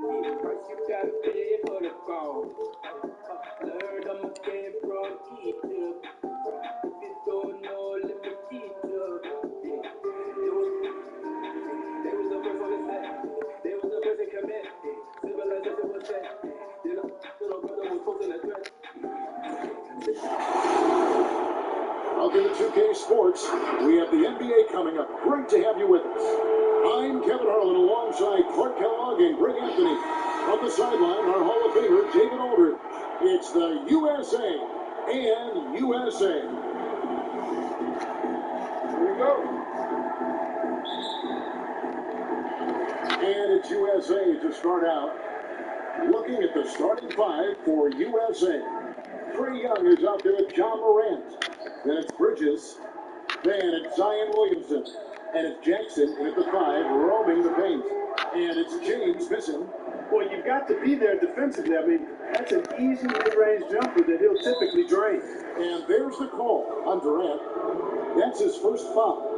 First you gotta pay for the phone. Learn I'm a game from teacher. If you don't know, let me teach you. They was the first one to say. They was the first to commit. Civilization was set. Little brother was posting a threat. Welcome to 2K Sports. We have the NBA coming up. Great to have you with us. I'm Kevin Harlan alongside Clark Kellogg and Greg Anthony. On the sideline, our Hall of Famer, David Aldridge. It's the USA and USA. Here we go. And it's USA to start out. Looking at the starting five for USA. Trae Young is out there with John Morant. Then it's Bridges. Then it's Zion Williamson. And it's Jackson in at the 5, roaming the paint. And it's James missing. Well, you've got to be there defensively. I mean, that's an easy mid-range jumper that he'll typically drain. And there's the call on Durant. That's his first foul.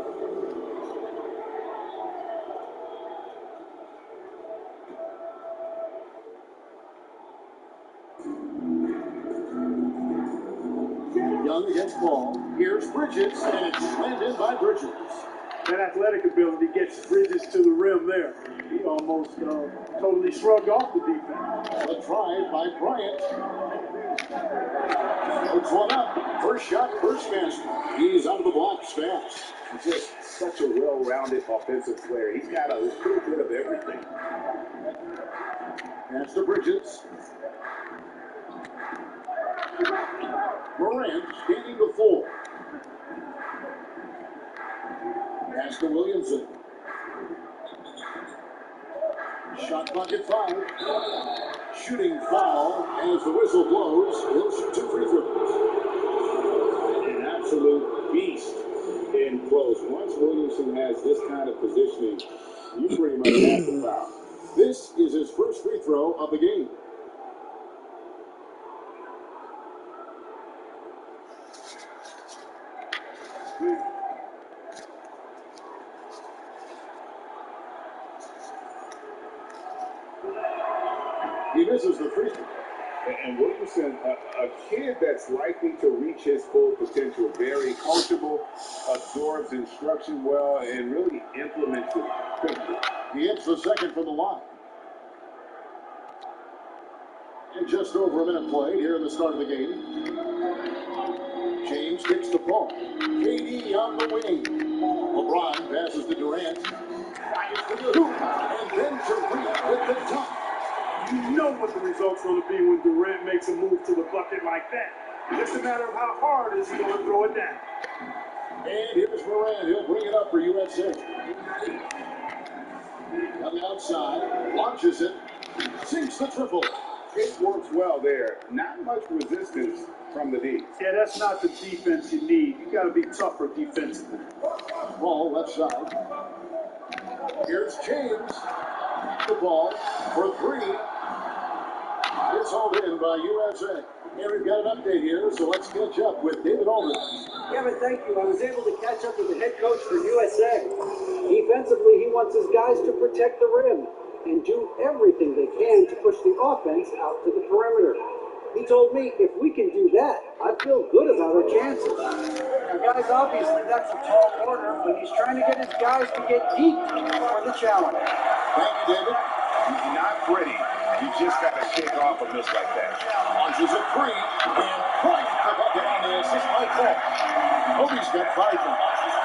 Young against Paul. Here's Bridges, and it's slammed in by Bridges. That athletic ability gets Bridges to the rim there. He almost totally shrugged off the defense. A drive by Bryant. Puts one up. First shot, first miss. He's out of the blocks fast. He's just such a well-rounded offensive player. He's got a little bit of everything. That's to Bridges. Morant standing to 4. Pass to Williamson. Shot clock at 5. Shooting foul as the whistle blows. He'll shoot 2 free throws. An absolute beast in close. Once Williamson has this kind of positioning, you pretty much have the foul. This is his first free throw of the game. He misses the free throw. And Williamson, a kid that's likely to reach his full potential, very coachable, absorbs instruction well, and really implements it quickly. He hits the second from the line. And just over a minute played here in the start of the game. James kicks the ball. KD on the wing. LeBron passes to Durant. Fires to the hoop. And then Durant with the dunk. You know what the result's going to be when Durant makes a move to the bucket like that. It's just a matter of how hard is he going to throw it down. And here's Morant. He'll bring it up for USA. Coming outside. Launches it. Sinks the triple. It works well there. Not much resistance from the D. Yeah, that's not the defense you need. You got to be tougher defensively. Ball left side. Here's James. The ball for 3. It's hauled in by USA. And we've got an update here, so let's catch up with David Aldridge. Kevin, thank you. I was able to catch up with the head coach for USA. Defensively, he wants his guys to protect the rim and do everything they can to push the offense out to the perimeter. He told me if we can do that, I feel good about our chances. Now, guys, obviously that's a tall order, but he's trying to get his guys to get deep for the challenge. Thank you, David. He's not pretty. You just got to kick off a miss like that. Launches a 3, and Bryant the bucket on the assist by Paul. Kobe's got 5 now.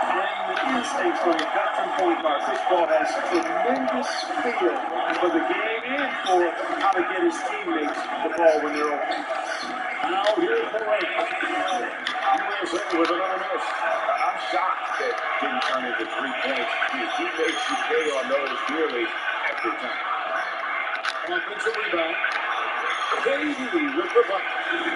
And the instincts from a veteran point guard. Chris Paul has tremendous feel for the game and for how to get his teammates the ball when they're open. Now here's Morant. USA with another miss. I'm shocked that didn't turn into 3 points. He makes you pay on those nearly every time. Offensive rebound. KD with the bucket.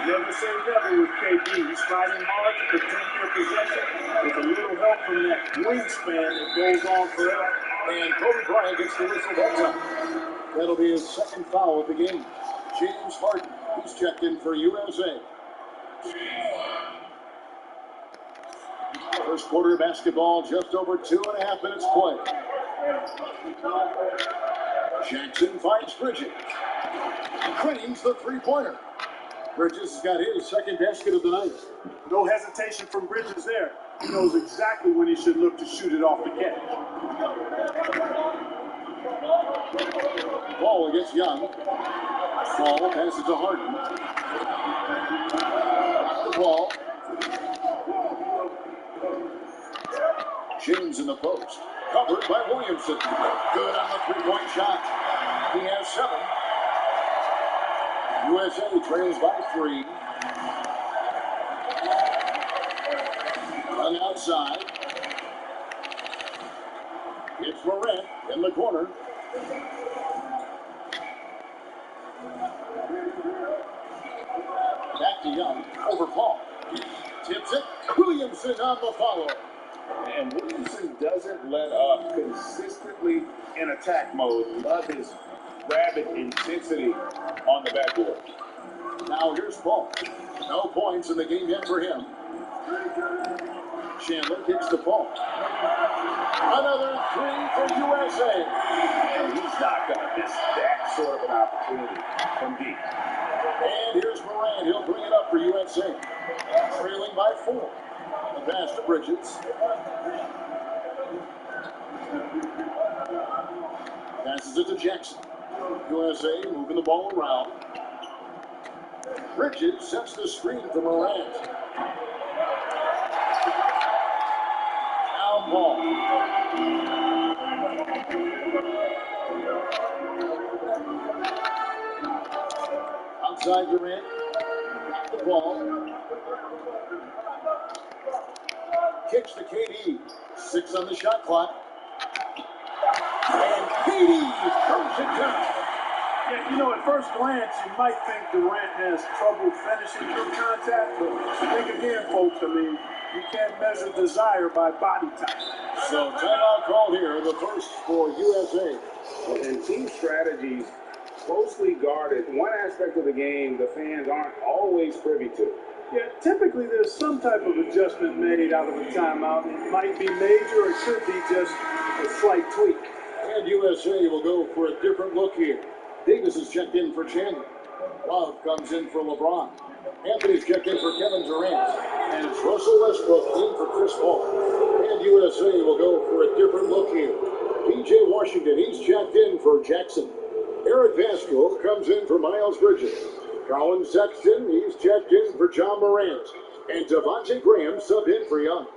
Never say never with KD. He's fighting hard to protect their possession with a little help from that wingspan that goes on forever. And Kobe Bryant gets the whistle that time. That'll be his second foul of the game. James Harden, who's checked in for USA. First quarter basketball, just over 2.5 minutes played. Jackson finds Bridges. Cranes the three-pointer. Bridges has got his second basket of the night. No hesitation from Bridges there. He knows exactly when he should look to shoot it off the catch. Ball against Young. Ball passes to Harden. The ball. James in the post. Covered by Williamson. Good on the three-point shot. He has 7. USA trails by 3. On the outside. It's Morant in the corner. Back to Young. Over Paul. Tips it. Williamson on the follow. And Williamson doesn't let up, consistently in attack mode. Love his rabid intensity on the backboard. Now here's Paul. No points in the game yet for him. Chandler kicks the ball. Another 3 for USA. And he's not going to miss that sort of an opportunity from deep. And here's Morant. He'll bring it up for USA. Trailing by 4. The pass to Bridges. Passes it to Jackson. USA moving the ball around. Bridges sets the screen for Morant. Now ball. Outside Durant. Got the ball. Kicks to KD. 6 on the shot clock. And KD throws it down. Yeah, you know, at first glance, you might think Durant has trouble finishing through contact, but think again, folks. I mean, you can't measure desire by body type. So timeout called here, the first for USA. And team strategies closely guarded. One aspect of the game the fans aren't always privy to. Yeah, typically there's some type of adjustment made out of a timeout. It might be major, or it could be just a slight tweak. And USA will go for a different look here. Davis is checked in for Chandler. Love comes in for LeBron. Anthony's checked in for Kevin Durant. And it's Russell Westbrook in for Chris Paul. And USA will go for a different look here. PJ Washington, he's checked in for Jackson. Eric Vasco comes in for Miles Bridges. Colin Sexton, he's checked in for John Morant. And Devontae Graham subbed in for Young.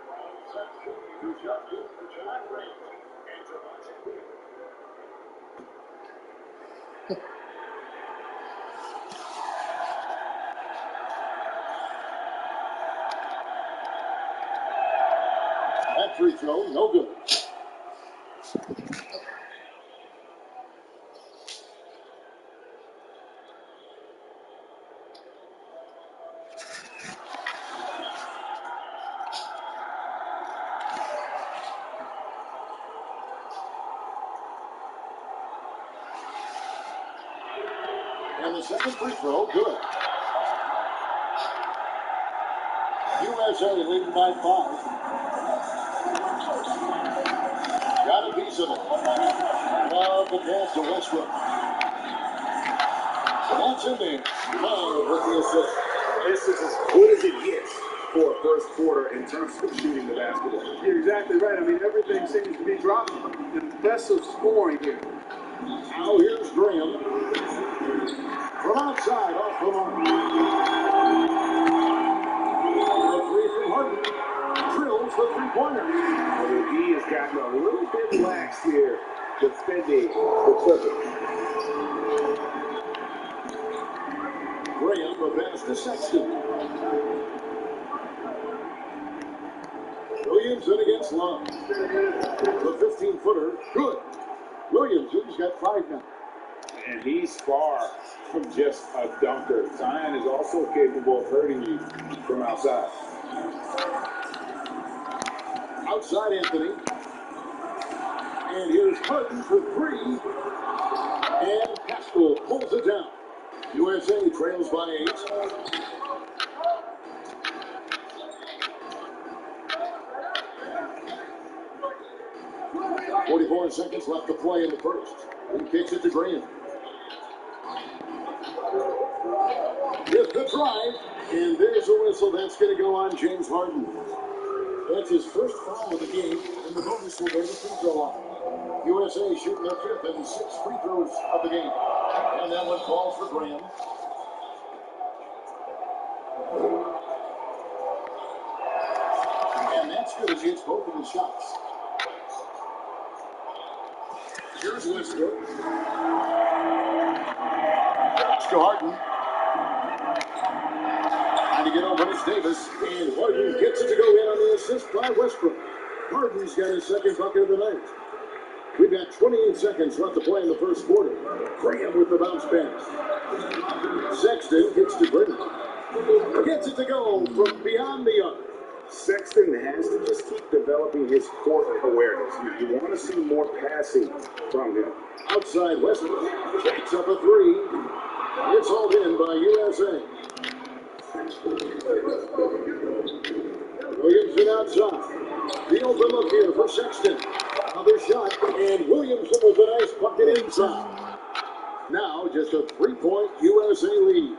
That free throw, no good. And the second free throw, good. USA leading by 5. Got a piece of it. Love the pass to Westbrook. That's in there. Love with the assist. This is as good as it gets for a first quarter in terms of shooting the basketball. You're exactly right. I mean, everything seems to be dropping. Impressive scoring here. Now here's Graham. From outside, off the mark. The 3 from Harden. Drills the three-pointer. He has gotten a little bit lax here defending the Clippers. Graham, the pass to Sexton. Williamson against Love. The 15-footer, good. Williamson's got 5 now. And he's far from just a dunker. Zion is also capable of hurting you from outside. Outside Anthony. And here's Harden for 3. And Pascal pulls it down. USA trails by 8. 44 seconds left to play in the first. He kicks it to Graham. With the drive, and there's a whistle. That's going to go on James Harden. That's his first foul of the game, and the bonus will go to free throw line. USA shooting their fifth and sixth free throws of the game. And that one falls for Graham. And that's good as he hits both of his shots. Here's Westbrook. It's to Harden. Trying to get over to Davis. And Harden gets it to go in on the assist by Westbrook. Harden's got his second bucket of the night. We've got 28 seconds left to play in the first quarter. Graham with the bounce pass. Sexton gets to Graham. Gets it to go from beyond the arc. Sexton has to just keep developing his court awareness. You want to see more passing from him. Outside Westbrook. Jacks up a three. It's hauled in by USA. Williamson outside. The open look here for Sexton. Another shot, and Williamson with a nice bucket inside. Now just a 3-point USA lead.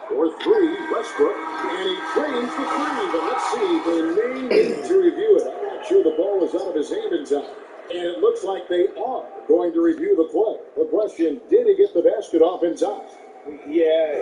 For three, Westbrook, and he trains the three, but let's see, they may need to review it. I'm not sure the ball is out of his hand in time. And it looks like they are going to review the play. The question, did he get the basket off in time? Yeah,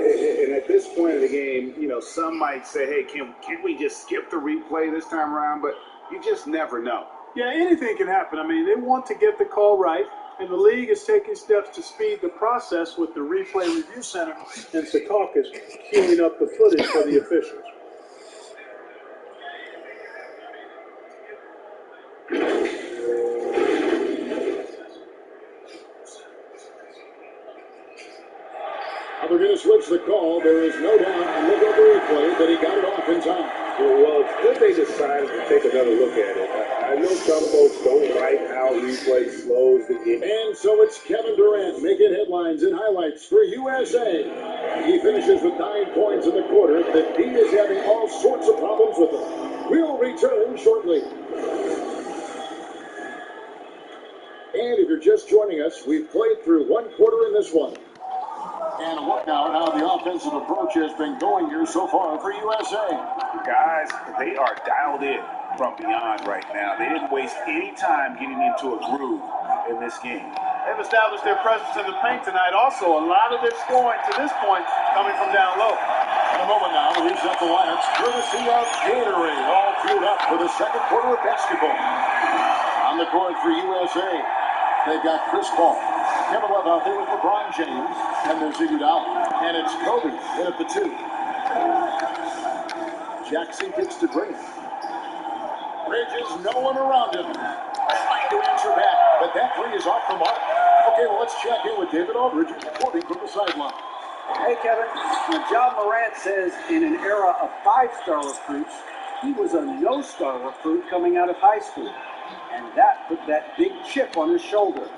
and at this point of the game, some might say, hey, can we just skip the replay this time around? But you just never know. Yeah, anything can happen. I mean, they want to get the call right, and the league is taking steps to speed the process with the Replay Review Center and Secaucus queuing up the footage for the officials. They're going to switch the call. There is no doubt, and look at the replay, that he got it off in time. Well, it's good they decided to take another look at it. I know some folks don't like how replay slows the game. And so it's Kevin Durant making headlines and highlights for USA. He finishes with 9 points in the quarter. The D is having all sorts of problems with him. We'll return shortly. And if you're just joining us, we've played through one quarter in this one. And a look now at how the offensive approach has been going here so far for USA. Guys, they are dialed in from beyond right now. They didn't waste any time getting into a groove in this game. They've established their presence in the paint tonight. Also, a lot of their scoring to this point coming from down low. In a moment now, we reset the lineups courtesy of Gatorade, all fueled up for the second quarter of basketball. On the court for USA, they've got Chris Paul. Kevin Love out there with LeBron James, and there's Iguodala. And it's Kobe in at the 2. Jackson gets to Graham. Bridges, no one around him. Trying to answer back, but that three is off the mark. Okay, well, let's check in with David Aldridge reporting from the sideline. Hey, Kevin. John Morant says in an era of 5-star recruits, he was a no-star recruit coming out of high school. And that put that big chip on his shoulder.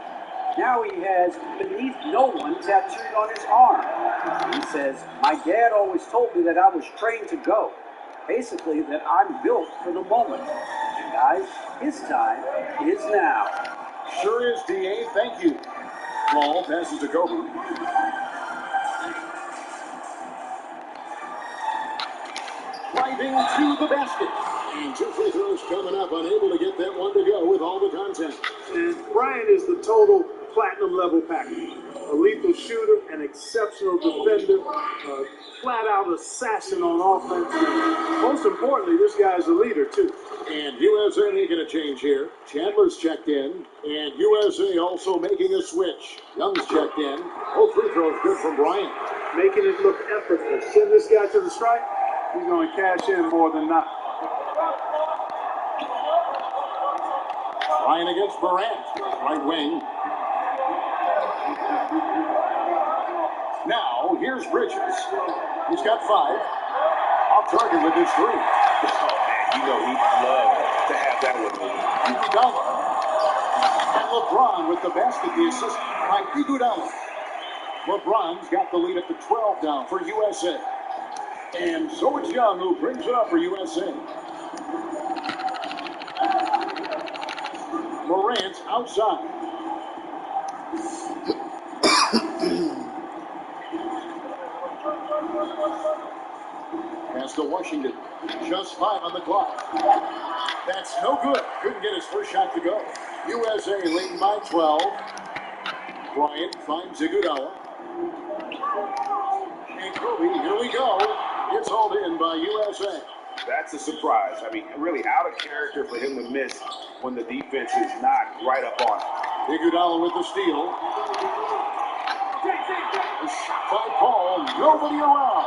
Now he has beneath no one tattooed on his arm. He says, my dad always told me that I was trained to go. Basically, that I'm built for the moment. And guys, his time is now. Sure is, D.A. Thank you. Ball passes to Kobe. Driving to the basket. And 2 free throws coming up, unable to get that one to go with all the content. And Bryant is the total platinum level package. A lethal shooter, an exceptional defender, a flat-out assassin on offense. And most importantly, this guy's a leader, too. And USA making a change here. Chandler's checked in. And USA also making a switch. Young's checked in. Both free throws good from Bryant. Making it look effortless. Send this guy to the strike, he's going to cash in more than not. Bryant against Morant. Right wing. Now, here's Bridges. He's got 5. Off target with his 3. Oh, man, he'd love to have that with him. Iguodala. And LeBron with the basket, the assist by Iguodala. LeBron's got the lead at the 12 now for USA. And so it's Young who brings it up for USA. Morant outside. Pass to Washington. Just 5 on the clock. That's no good. Couldn't get his first shot to go. USA leading by 12. Bryant finds Iguodala. And Kobe, here we go. It's hauled in by USA. That's a surprise. I mean, really out of character for him to miss when the defense is not right up on him. Iguodala with the steal. A shot by Paul. Nobody around.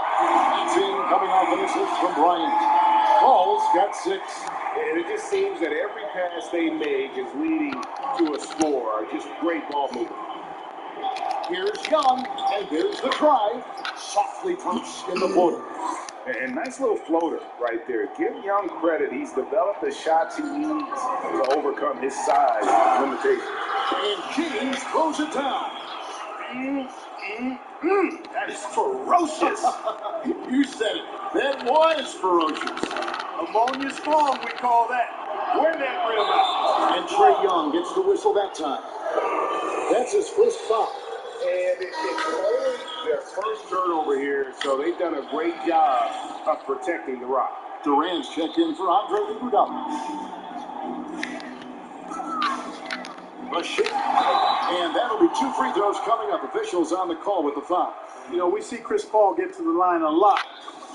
He's in, coming off an assist from Bryant. Paul's got 6. And it just seems that every pass they make is leading to a score. Just great ball movement. Here's Young, and here's the drive. Softly pumps in the floater. And nice little floater right there. Give Young credit. He's developed the shots he needs to overcome his size limitations. And James throws it down. That is ferocious. You said it. That was ferocious. Ammonia strong, we call that. Wear that rim out. And Trae Young gets the whistle that time. That's his first foul. And it's only their first turnover here, so they've done a great job of protecting the rock. Durant's checked in for Andre Iguodala. A shake. And that'll be 2 free throws coming up. Officials on the call with the foul. You know, we see Chris Paul get to the line a lot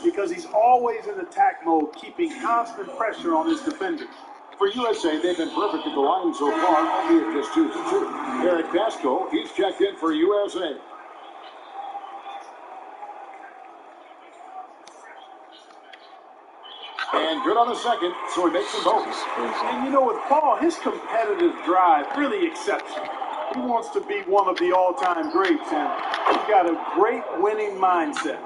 because he's always in attack mode, keeping constant pressure on his defenders. For USA, they've been perfect at the line so far, albeit just 2 for 2. Eric Pasco, he's checked in for USA. And good on the second, so he makes them both. And you know, with Paul, his competitive drive really exceptional. He wants to be one of the all-time greats, and he's got a great winning mindset.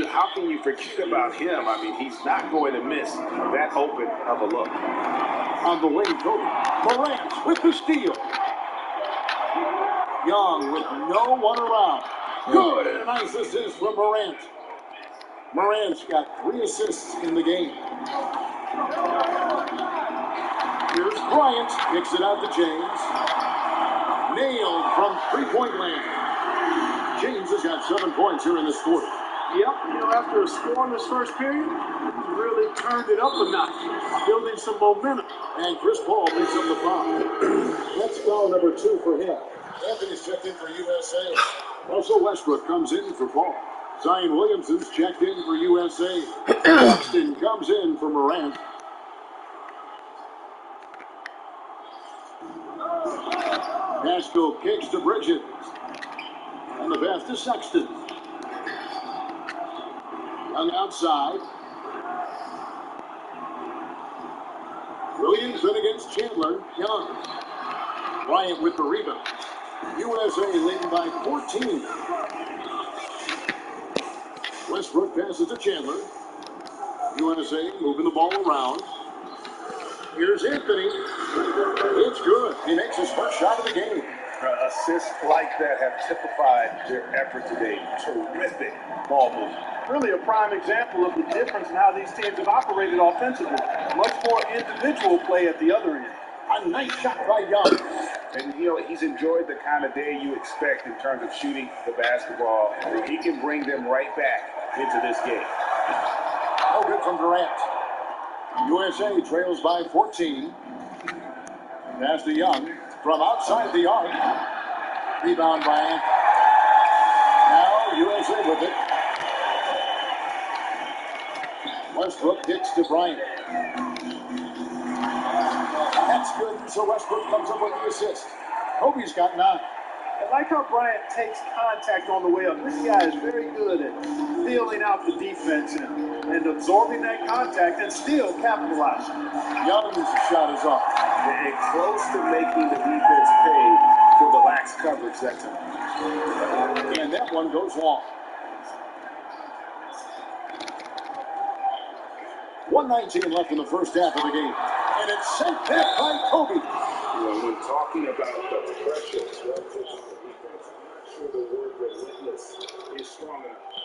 How can you forget about him? I mean, he's not going to miss that open of a look. On the wing, Kobe. Morant with the steal. Young with no one around. Good. And a nice assist from Morant. Morant's got 3 assists in the game. Here's Bryant. Kicks it out to James. Nailed from 3-point land. James has got 7 points here in this quarter. Yep, you know, after a scoreless first period, he really turned it up a notch, building some momentum. And Chris Paul picks up the foul. That's foul number 2 for him. Anthony's checked in for USA. Russell Westbrook comes in for Paul. Zion Williamson's checked in for USA. Paxton comes in for Morant. Pascal kicks to Bridges. And the pass to Sexton. Young outside. Williamson against Chandler. Young. Bryant with the rebound. USA leading by 14. Westbrook passes to Chandler. USA moving the ball around. Here's Anthony. It's good. He makes his first shot of the game. Assists like that have typified their effort today. Terrific ball movement. Really a prime example of the difference in how these teams have operated offensively. Much more individual play at the other end. A nice shot by Young. And, you know, he's enjoyed the kind of day you expect in terms of shooting the basketball. He can bring them right back into this game. No good from Durant. USA trails by 14. Pass to Young from outside the arc. Rebound by Anthony. Now USA with it. Westbrook kicks to Bryant. That's good. So Westbrook comes up with the assist. Kobe's got 9. I like how Bryant takes contact on the way up. This guy is very good at feeling out the defense and absorbing that contact and still capitalizing. Young's shot is off. And close to making the defense pay for the lax coverage that time. And that one goes long. 1:19 left in the first half of the game. And it's sent back by Kobe. You know, when talking about the pressure relative on the defense, I'm not sure the word relentless is strong enough.